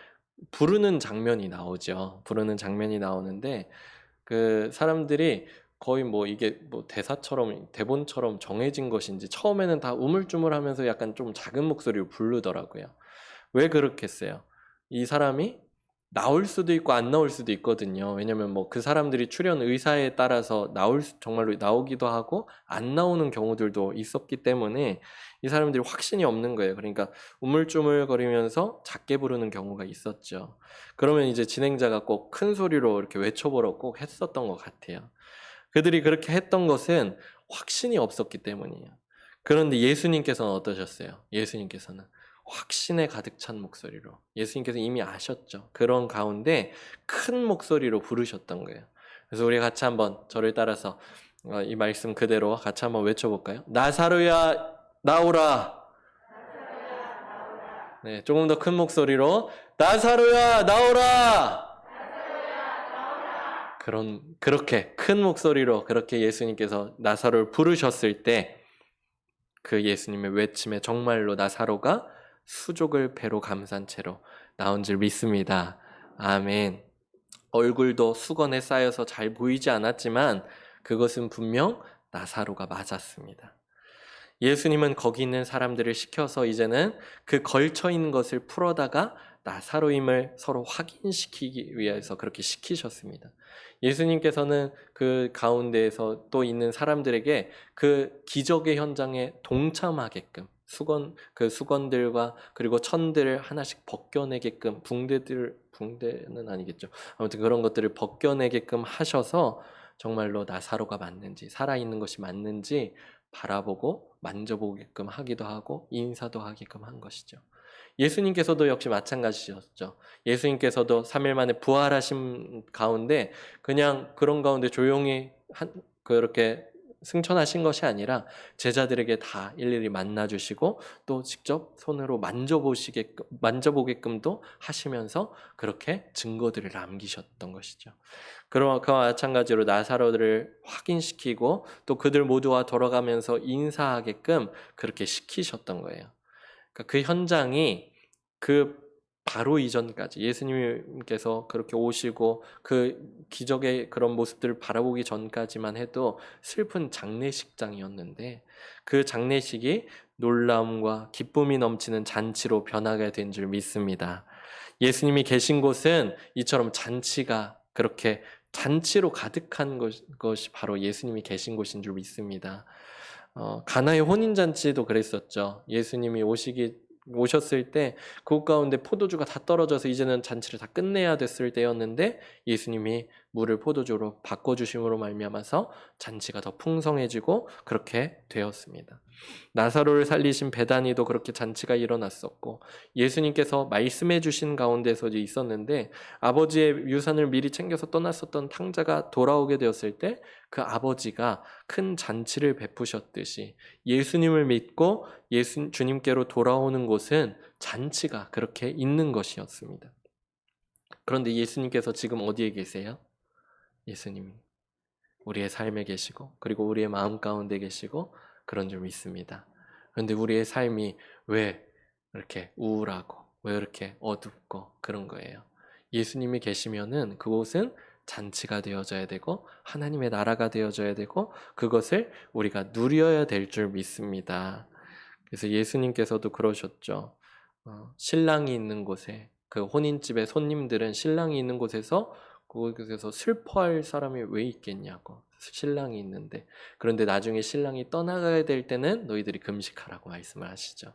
부르는 장면이 나오죠. 부르는 장면이 나오는데 그 사람들이 거의 이게 대사처럼 대본처럼 정해진 것인지 처음에는 다 우물쭈물하면서 약간 좀 작은 목소리로 부르더라고요. 왜 그렇겠어요? 이 사람이 나올 수도 있고 안 나올 수도 있거든요. 왜냐면 그 사람들이 출연 의사에 따라서 정말로 나오기도 하고 안 나오는 경우들도 있었기 때문에 이 사람들이 확신이 없는 거예요. 그러니까 우물쭈물거리면서 작게 부르는 경우가 있었죠. 그러면 이제 진행자가 꼭 큰 소리로 이렇게 외쳐보라고 꼭 했었던 것 같아요. 그들이 그렇게 했던 것은 확신이 없었기 때문이에요. 그런데 예수님께서는 어떠셨어요? 예수님께서는 확신에 가득 찬 목소리로 예수님께서 이미 아셨죠. 그런 가운데 큰 목소리로 부르셨던 거예요. 그래서 우리 같이 한번 저를 따라서 이 말씀 그대로 같이 한번 외쳐볼까요? 나사로야 나오라. 네, 조금 더 큰 목소리로 나사로야, 나오라! 그렇게 큰 목소리로 그렇게 예수님께서 나사로를 부르셨을 때 그 예수님의 외침에 정말로 나사로가 수족을 배로 감싼 채로 나온 줄 믿습니다. 아멘. 얼굴도 수건에 쌓여서 잘 보이지 않았지만 그것은 분명 나사로가 맞았습니다. 예수님은 거기 있는 사람들을 시켜서 이제는 그 걸쳐 있는 것을 풀어다가 나사로임을 서로 확인시키기 위해서 그렇게 시키셨습니다. 예수님께서는 그 가운데에서 또 있는 사람들에게 그 기적의 현장에 동참하게끔 수건들과 그리고 천들을 하나씩 벗겨내게끔 붕대는 아니겠죠. 아무튼 그런 것들을 벗겨내게끔 하셔서 정말로 나사로가 맞는지 살아있는 것이 맞는지 바라보고 만져보게끔 하기도 하고 인사도 하게끔 한 것이죠. 예수님께서도 역시 마찬가지셨죠. 예수님께서도 3일 만에 부활하신 가운데 그냥 그런 가운데 조용히 그렇게 승천하신 것이 아니라 제자들에게 다 일일이 만나주시고 또 직접 손으로 만져보게끔도 하시면서 그렇게 증거들을 남기셨던 것이죠. 그와 마찬가지로 나사로를 확인시키고 또 그들 모두와 돌아가면서 인사하게끔 그렇게 시키셨던 거예요. 그러니까 그 현장이 그 바로 이전까지 예수님께서 그렇게 오시고 그 기적의 그런 모습들을 바라보기 전까지만 해도 슬픈 장례식장이었는데 그 장례식이 놀라움과 기쁨이 넘치는 잔치로 변하게 된 줄 믿습니다. 예수님이 계신 곳은 이처럼 잔치가 그렇게 잔치로 가득한 것이 바로 예수님이 계신 곳인 줄 믿습니다. 가나의 혼인잔치도 그랬었죠. 예수님이 오셨을 때 그 가운데 포도주가 다 떨어져서 이제는 잔치를 다 끝내야 됐을 때였는데 예수님이 물을 포도주로 바꿔주심으로 말미암아서 잔치가 더 풍성해지고 그렇게 되었습니다. 나사로를 살리신 베다니도 그렇게 잔치가 일어났었고 예수님께서 말씀해 주신 가운데서 있었는데 아버지의 유산을 미리 챙겨서 떠났었던 탕자가 돌아오게 되었을 때 그 아버지가 큰 잔치를 베푸셨듯이 예수님을 믿고 주님께로 돌아오는 곳은 잔치가 그렇게 있는 것이었습니다. 그런데 예수님께서 지금 어디에 계세요? 예수님이 우리의 삶에 계시고 그리고 우리의 마음 가운데 계시고 그런 줄 믿습니다. 그런데 우리의 삶이 왜 이렇게 우울하고 왜 이렇게 어둡고 그런 거예요? 예수님이 계시면은 그곳은 잔치가 되어져야 되고 하나님의 나라가 되어져야 되고 그것을 우리가 누려야 될 줄 믿습니다. 그래서 예수님께서도 그러셨죠. 신랑이 있는 곳에 그 혼인집에 손님들은 신랑이 있는 곳에서 그곳에서 슬퍼할 사람이 왜 있겠냐고. 신랑이 있는데 그런데 나중에 신랑이 떠나가야 될 때는 너희들이 금식하라고 말씀을 하시죠.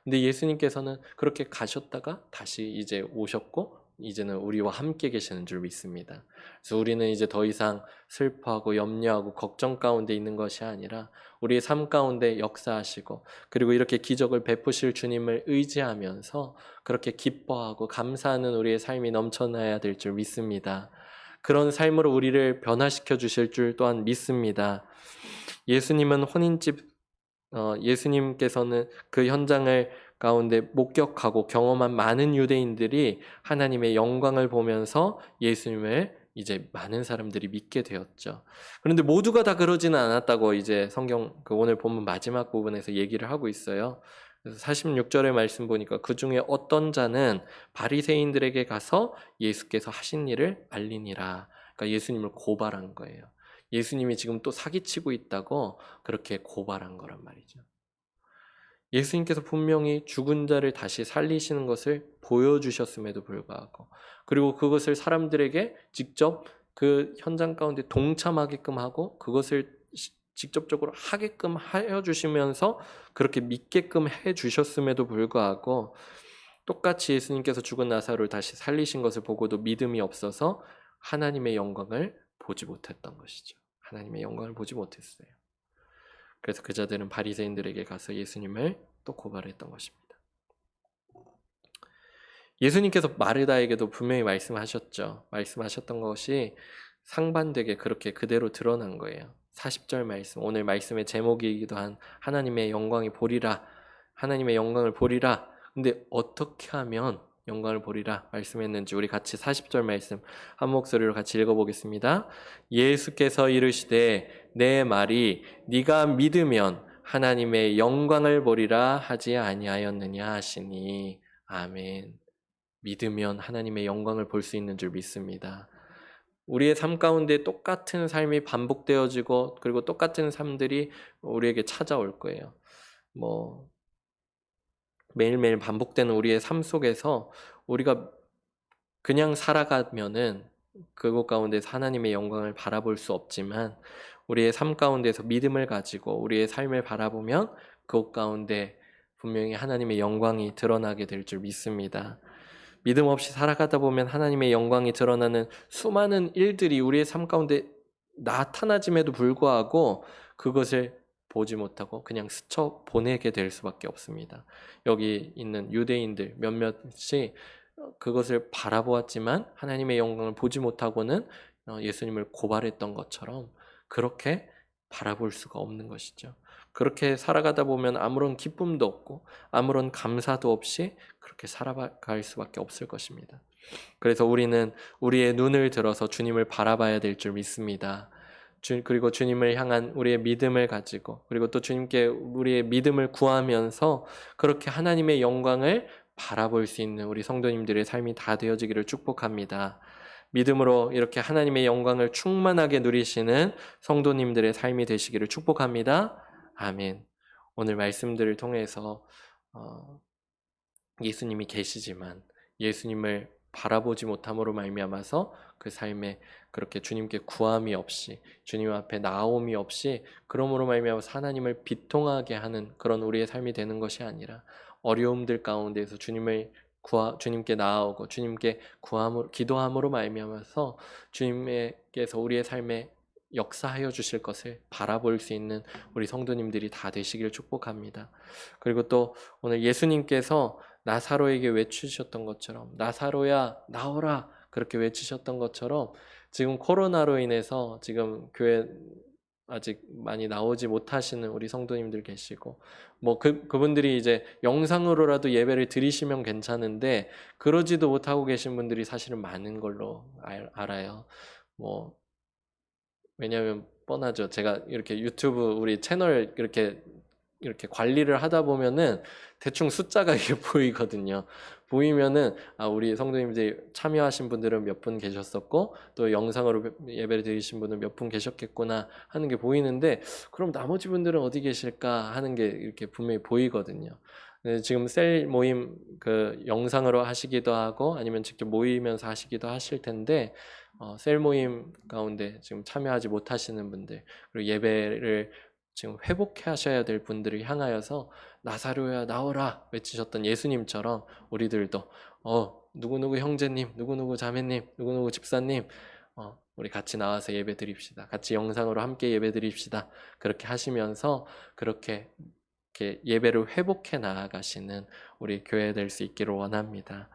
근데 예수님께서는 그렇게 가셨다가 다시 이제 오셨고 이제는 우리와 함께 계시는 줄 믿습니다. 그래서 우리는 이제 더 이상 슬퍼하고 염려하고 걱정 가운데 있는 것이 아니라 우리의 삶 가운데 역사하시고 그리고 이렇게 기적을 베푸실 주님을 의지하면서 그렇게 기뻐하고 감사하는 우리의 삶이 넘쳐나야 될 줄 믿습니다. 그런 삶으로 우리를 변화시켜 주실 줄 또한 믿습니다. 예수님은 예수님께서는 그 현장을 가운데 목격하고 경험한 많은 유대인들이 하나님의 영광을 보면서 예수님을 이제 많은 사람들이 믿게 되었죠. 그런데 모두가 다 그러지는 않았다고 이제 성경 오늘 본문 마지막 부분에서 얘기를 하고 있어요. 그래서 46절의 말씀 보니까 그 중에 어떤 자는 바리새인들에게 가서 예수께서 하신 일을 알리니라. 그러니까 예수님을 고발한 거예요. 예수님이 지금 또 사기치고 있다고 그렇게 고발한 거란 말이죠. 예수님께서 분명히 죽은 자를 다시 살리시는 것을 보여주셨음에도 불구하고 그리고 그것을 사람들에게 직접 그 현장 가운데 동참하게끔 하고 그것을 직접적으로 하게끔 하여 주시면서 그렇게 믿게끔 해 주셨음에도 불구하고 똑같이 예수님께서 죽은 나사로를 다시 살리신 것을 보고도 믿음이 없어서 하나님의 영광을 보지 못했던 것이죠. 하나님의 영광을 보지 못했어요. 그래서 그 자들은 바리새인들에게 가서 예수님을 또 고발했던 것입니다. 예수님께서 마르다에게도 분명히 말씀하셨던 것이 상반되게 그렇게 그대로 드러난 거예요. 40절 말씀, 오늘 말씀의 제목이기도 한 하나님의 영광을 보리라. 근데 어떻게 하면 영광을 보리라 말씀했는지 우리 같이 40절 말씀 한 목소리로 같이 읽어보겠습니다. 예수께서 이르시되 내 말이 네가 믿으면 하나님의 영광을 보리라 하지 아니하였느냐 하시니. 아멘. 믿으면 하나님의 영광을 볼 수 있는 줄 믿습니다. 우리의 삶 가운데 똑같은 삶이 반복되어지고 그리고 똑같은 삶들이 우리에게 찾아올 거예요. 매일매일 반복되는 우리의 삶 속에서 우리가 그냥 살아가면은 그곳 가운데서 하나님의 영광을 바라볼 수 없지만 우리의 삶 가운데서 믿음을 가지고 우리의 삶을 바라보면 그곳 가운데 분명히 하나님의 영광이 드러나게 될 줄 믿습니다. 믿음 없이 살아가다 보면 하나님의 영광이 드러나는 수많은 일들이 우리의 삶 가운데 나타나짐에도 불구하고 그것을 보지 못하고 그냥 스쳐 보내게 될 수밖에 없습니다. 여기 있는 유대인들 몇몇이 그것을 바라보았지만 하나님의 영광을 보지 못하고는 예수님을 고발했던 것처럼 그렇게 바라볼 수가 없는 것이죠. 그렇게 살아가다 보면 아무런 기쁨도 없고 아무런 감사도 없이 그렇게 살아갈 수밖에 없을 것입니다. 그래서 우리는 우리의 눈을 들어서 주님을 바라봐야 될 줄 믿습니다. 그리고 주님을 향한 우리의 믿음을 가지고 그리고 또 주님께 우리의 믿음을 구하면서 그렇게 하나님의 영광을 바라볼 수 있는 우리 성도님들의 삶이 다 되어지기를 축복합니다. 믿음으로 이렇게 하나님의 영광을 충만하게 누리시는 성도님들의 삶이 되시기를 축복합니다. 아멘. 오늘 말씀들을 통해서 예수님이 계시지만 예수님을 바라보지 못함으로 말미암아서 그 삶에 그렇게 주님께 구함이 없이 주님 앞에 나옴이 없이 그러므로 말미암아서 하나님을 비통하게 하는 그런 우리의 삶이 되는 것이 아니라 어려움들 가운데서 주님께 나아오고 주님께 기도함으로 말미암아서 주님께서 우리의 삶에 역사하여 주실 것을 바라볼 수 있는 우리 성도님들이 다 되시길 축복합니다. 그리고 또 오늘 예수님께서 나사로에게 외치셨던 것처럼 나사로야 나오라 그렇게 외치셨던 것처럼 지금 코로나로 인해서 지금 교회 아직 많이 나오지 못하시는 우리 성도님들 계시고 그분들이 이제 영상으로라도 예배를 드리시면 괜찮은데 그러지도 못하고 계신 분들이 사실은 많은 걸로 알아요. 왜냐하면 뻔하죠. 제가 이렇게 유튜브 우리 채널 이렇게 관리를 하다 보면은 대충 숫자가 이게 보이거든요. 보이면은 우리 성도님들이 참여하신 분들은 몇 분 계셨었고 또 영상으로 예배를 드리신 분은 몇 분 계셨겠구나 하는 게 보이는데 그럼 나머지 분들은 어디 계실까 하는 게 이렇게 분명히 보이거든요. 지금 셀 모임 그 영상으로 하시기도 하고 아니면 직접 모이면서 하시기도 하실 텐데 셀 모임 가운데 지금 참여하지 못하시는 분들 그리고 예배를 지금 회복해 하셔야 될 분들을 향하여서 나사로야 나오라 외치셨던 예수님처럼 우리들도 누구누구 형제님, 누구누구 자매님, 누구누구 집사님 우리 같이 나와서 예배 드립시다. 같이 영상으로 함께 예배 드립시다. 그렇게 하시면서 그렇게 예배를 회복해 나아가시는 우리 교회 될 수 있기를 원합니다.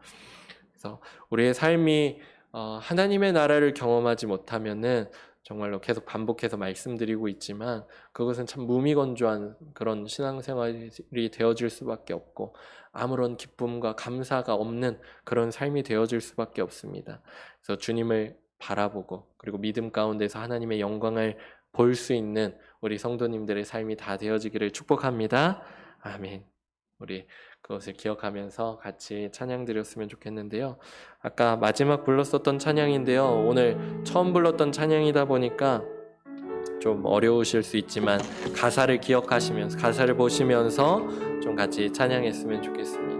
그래서 우리의 삶이 하나님의 나라를 경험하지 못하면은 정말로 계속 반복해서 말씀드리고 있지만 그것은 참 무미건조한 그런 신앙생활이 되어질 수밖에 없고 아무런 기쁨과 감사가 없는 그런 삶이 되어질 수밖에 없습니다. 그래서 주님을 바라보고 그리고 믿음 가운데서 하나님의 영광을 볼 수 있는 우리 성도님들의 삶이 다 되어지기를 축복합니다. 아멘. 우리 그것을 기억하면서 같이 찬양 드렸으면 좋겠는데요. 아까 마지막 불렀었던 찬양인데요. 오늘 처음 불렀던 찬양이다 보니까 좀 어려우실 수 있지만 가사를 기억하시면서 가사를 보시면서 좀 같이 찬양했으면 좋겠습니다.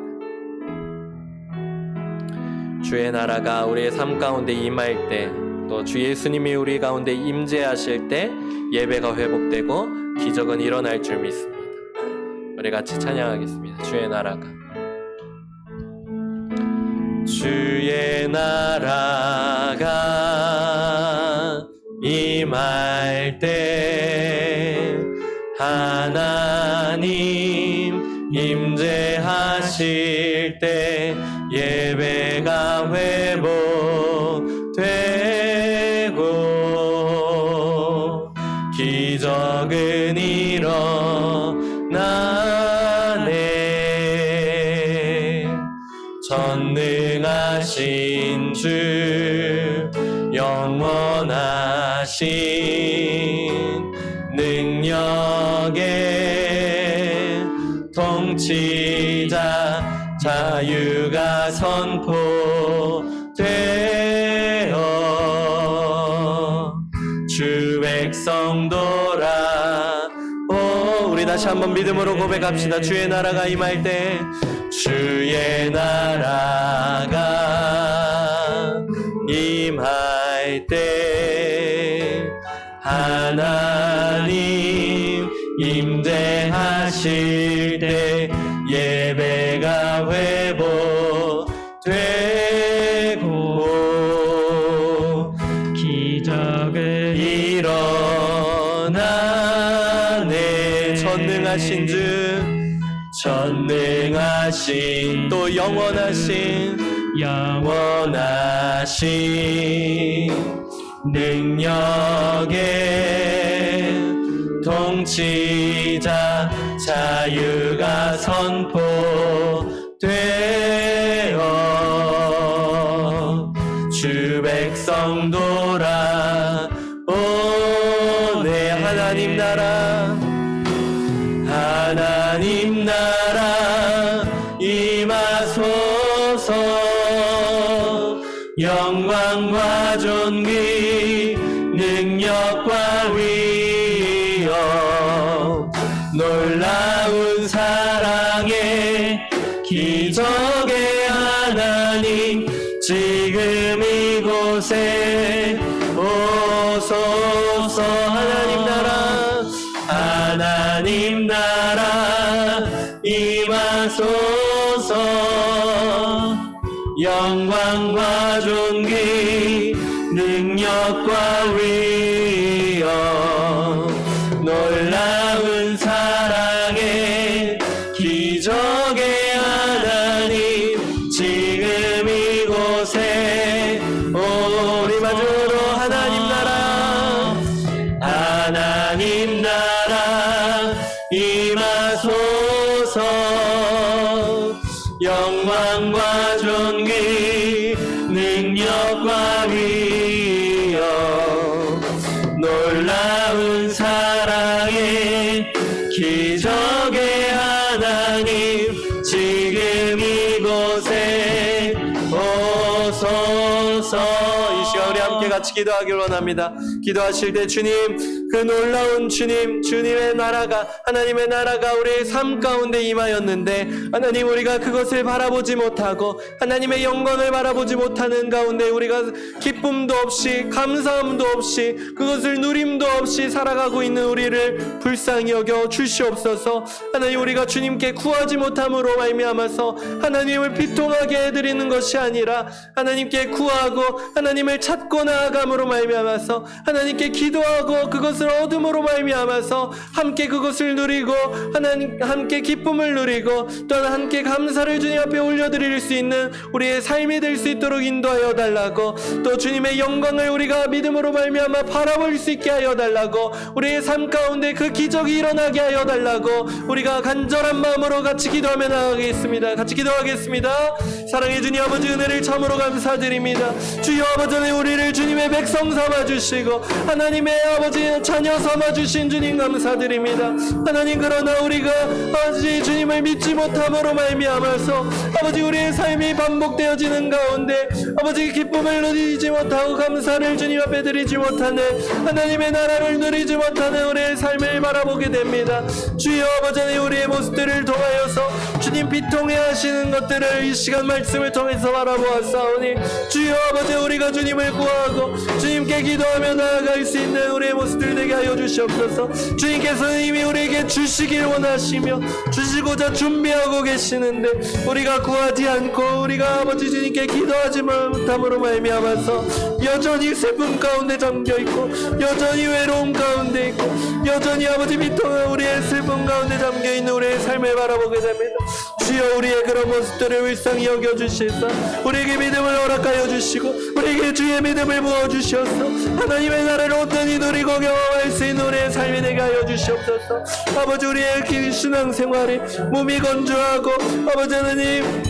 주의 나라가 우리의 삶 가운데 임할 때 또 주 예수님이 우리 가운데 임재하실 때 예배가 회복되고 기적은 일어날 줄 믿습니다. 우리 같이 찬양하겠습니다. 주의 나라가 주의 나라가 임할 때 하나님 임재하실 때 예배가 회복되고 기적은 일어나네. 전능 전능하신 주 영원하신 능력의 통치자 자유가 선포되어 주 백성도라. 우리 다시 한번 믿음으로 고백합시다. 주의 나라가 임할 때, 주의 나라가 임할 때 하나님 임재하실 때 예배가 회복되고 기적을 일어나네. 전능하신 주, 전능하신 또 영원하신 능력의 통치자 자유가 선포되어 주 백성도라. 네, 하나님 나라, 하나님 나라 임하소서. 영광과 존귀 능력과 위엄 놀라운 사랑의 기적의 하나님 지금 이곳에 오소서. 하나님 나라, 하나님 나라 임하소서. 영광과 존귀 능력과 위엄 놀라운 사랑의 기적의 하나님 지금 이곳에 우리 마지막으로 하나님 나라, 하나님 나라 임하소서. 영광과 존귀 능력과 위엄 놀라운 사랑의 기적의 하나님 지금 이곳에 오소서. 이 시간 우리 함께 같이 기도하길 원합니다. 기도하실 때 주님, 그 놀라운 주님, 주님의 나라가, 하나님의 나라가 우리의 삶 가운데 임하였는데 하나님, 우리가 그것을 바라보지 못하고 하나님의 영광을 바라보지 못하는 가운데 우리가 기쁨도 없이 감사함도 없이 그것을 누림도 없이 살아가고 있는 우리를 불쌍히 여겨 주시옵소서. 하나님, 우리가 주님께 구하지 못함으로 말미암아서 하나님을 비통하게 해드리는 것이 아니라 하나님께 구하고 하나님을 찾고 나아감으로 말미암아서 하나님께 기도하고 그것을 얻음으로 말미암아서 함께 그것을 누리고 하나님 함께 기쁨을 누리고 또한 함께 감사를 주님 앞에 올려드릴 수 있는 우리의 삶이 될 수 있도록 인도하여 달라고, 또 주님의 영광을 우리가 믿음으로 말미암아 바라볼 수 있게 하여 달라고, 우리의 삶 가운데 그 기적이 일어나게 하여 달라고 우리가 간절한 마음으로 같이 기도하며 나가겠습니다. 같이 기도하겠습니다. 사랑해 주님 아버지, 은혜를 참으로 감사드립니다. 주여 아버지, 우리를 주님의 백성 삼아주시고 하나님의 아버지 자녀 삼아주신 주님 감사드립니다. 하나님, 그러나 우리가 아버지 주님을 믿지 못함으로 말미암아서 아버지 우리의 삶이 반복되어지는 가운데 아버지 기쁨을 누리지 못하고 감사를 주님 앞에 드리지 못하는, 하나님의 나라를 누리지 못하는 우리의 삶을 바라보게 됩니다. 주여 아버지, 우리의 모습들을 통하여서 주님 비통해 하시는 것들을 이 시간 말씀을 통해서 바라보았사오니 주여 아버지, 우리가 주님을 구하고 주님께 기도하며 나아갈 수 있는 우리의 모습들 되게 하여 주시옵소서. 주님께서는 이미 우리에게 주시길 원하시며 주시고자 준비하고 계시는데 우리가 구하지 않고 우리가 아버지 주님께 기도하지 못함으로 말미암아서 여전히 슬픔 가운데 잠겨있고 여전히 외로움 가운데 있고 여전히 아버지 비통한 우리의 슬픔 가운데 잠겨있는 우리의 삶을 바라보게 됩니다. 주여, 우리의 그런 모습들을 불쌍히 여겨주시사 우리에게 믿음을 허락하여 주시고 우리에게 주의 믿음을 부어주셔서 하나님의 나라를 온전히 누리고 경험할 수 있는 우리의 삶이 되게 하여 주시옵소서. 아버지, 우리의 긴 신앙생활이 몸이 건조하고 아버지 하나님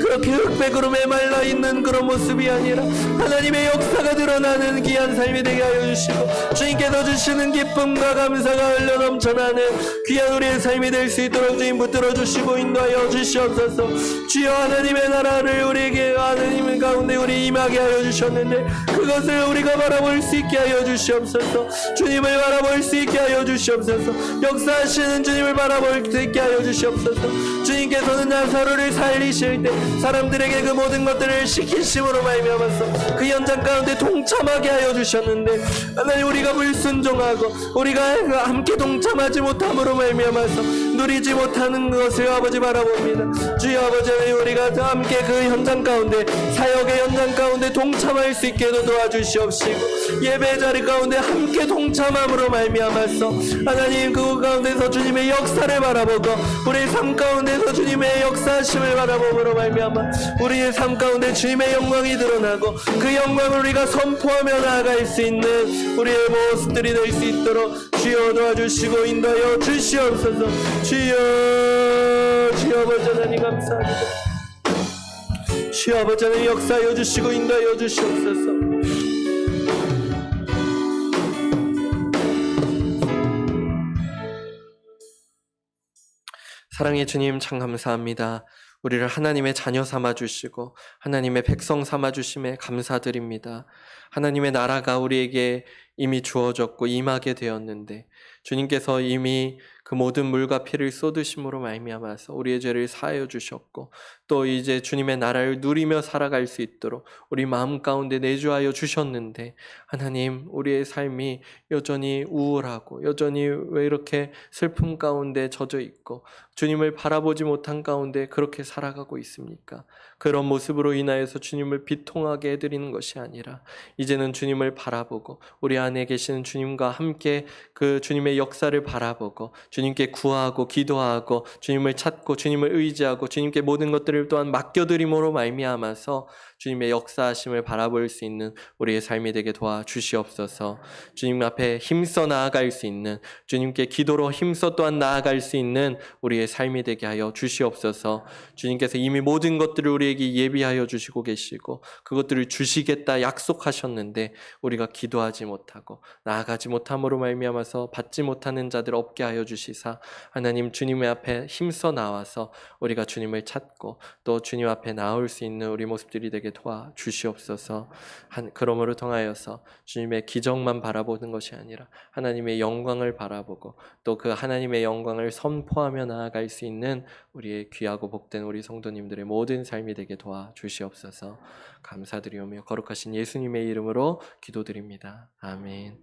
그렇게 흑백으로 메말라 있는 그런 모습이 아니라 하나님의 역사가 드러나는 귀한 삶이 되게 하여 주시고 주님께서 주시는 기쁨과 감사가 흘러 넘쳐나는 귀한 우리의 삶이 될 수 있도록 주님 붙들어 주시고 인도하여 주시옵소서. 주여 하나님의 나라를 우리에게 하나님 가운데 우리 임하게 하여 주셨는데 그것을 우리가 바라볼 수 있게 하여 주시옵소서. 주님을 바라볼 수 있게 하여 주시옵소서. 역사하시는 주님을 바라볼 수 있게 하여 주시옵소서. 주님께서는 나사로를 살리실 때 사람들에게 그 모든 것들을 시키심으로 말미암아서 그 현장 가운데 동참하게 하여 주셨는데 하나님 우리가 불순종하고 우리가 함께 동참하지 못함으로 말미암아서 누리지 못하는 것을 아버지 바라봅니다. 주여 아버지 우리가 함께 그 현장 가운데 사역의 현장 가운데 동참할 수 있게도 도와주시옵시고 예배 자리 가운데 함께 동참함으로 말미암아서 하나님 그 가운데서 주님의 역사를 바라보고 우리의 삶 가운데서 주님의 역사하심을 바라봄으로 말미암아 우리의 삶 가운데 주님의 영광이 드러나고 그 영광을 우리가 선포하며 나아갈 수 있는 우리의 모습들이 될 수 있도록 주여 도와주시고 인도하여 주시옵소서. 주여 아버지 하나님 감사합니다. 주여 아버지 하나님 역사하여 주시고 인도하여 주시옵소서. 사랑의 주님 참 감사합니다. 우리를 하나님의 자녀 삼아주시고 하나님의 백성 삼아주심에 감사드립니다. 하나님의 나라가 우리에게 이미 주어졌고 임하게 되었는데 주님께서 이미 그 모든 물과 피를 쏟으심으로 말미암아서 우리의 죄를 사하여 주셨고 또 이제 주님의 나라를 누리며 살아갈 수 있도록 우리 마음 가운데 내주하여 주셨는데 하나님 우리의 삶이 여전히 우울하고 여전히 왜 이렇게 슬픔 가운데 젖어 있고 주님을 바라보지 못한 가운데 그렇게 살아가고 있습니까? 그런 모습으로 인하여서 주님을 비통하게 해드리는 것이 아니라 이제는 주님을 바라보고 우리 안에 계시는 주님과 함께 그 주님의 역사를 바라보고 주님께 구하고 기도하고 주님을 찾고 주님을 의지하고 주님께 모든 것들을 또한 맡겨드림으로 말미암아서 주님의 역사하심을 바라볼 수 있는 우리의 삶이 되게 도와주시옵소서. 주님 앞에 힘써 나아갈 수 있는 주님께 기도로 힘써 또한 나아갈 수 있는 우리의 삶이 되게 하여 주시옵소서. 주님께서 이미 모든 것들을 우리에게 예비하여 주시고 계시고 그것들을 주시겠다 약속하셨는데 우리가 기도하지 못하고 나아가지 못함으로 말미암아서 받지 못하는 자들 없게 하여 주시사 하나님 주님의 앞에 힘써 나와서 우리가 주님을 찾고 또 주님 앞에 나올 수 있는 우리 모습들이 되게 도와주시옵소서. 그러므로 통하여서 주님의 기적만 바라보는 것이 아니라 하나님의 영광을 바라보고 또 그 하나님의 영광을 선포하며 나아갈 수 있는 우리의 귀하고 복된 우리 성도님들의 모든 삶이 되게 도와주시옵소서. 감사드리오며 거룩하신 예수님의 이름으로 기도드립니다. 아멘.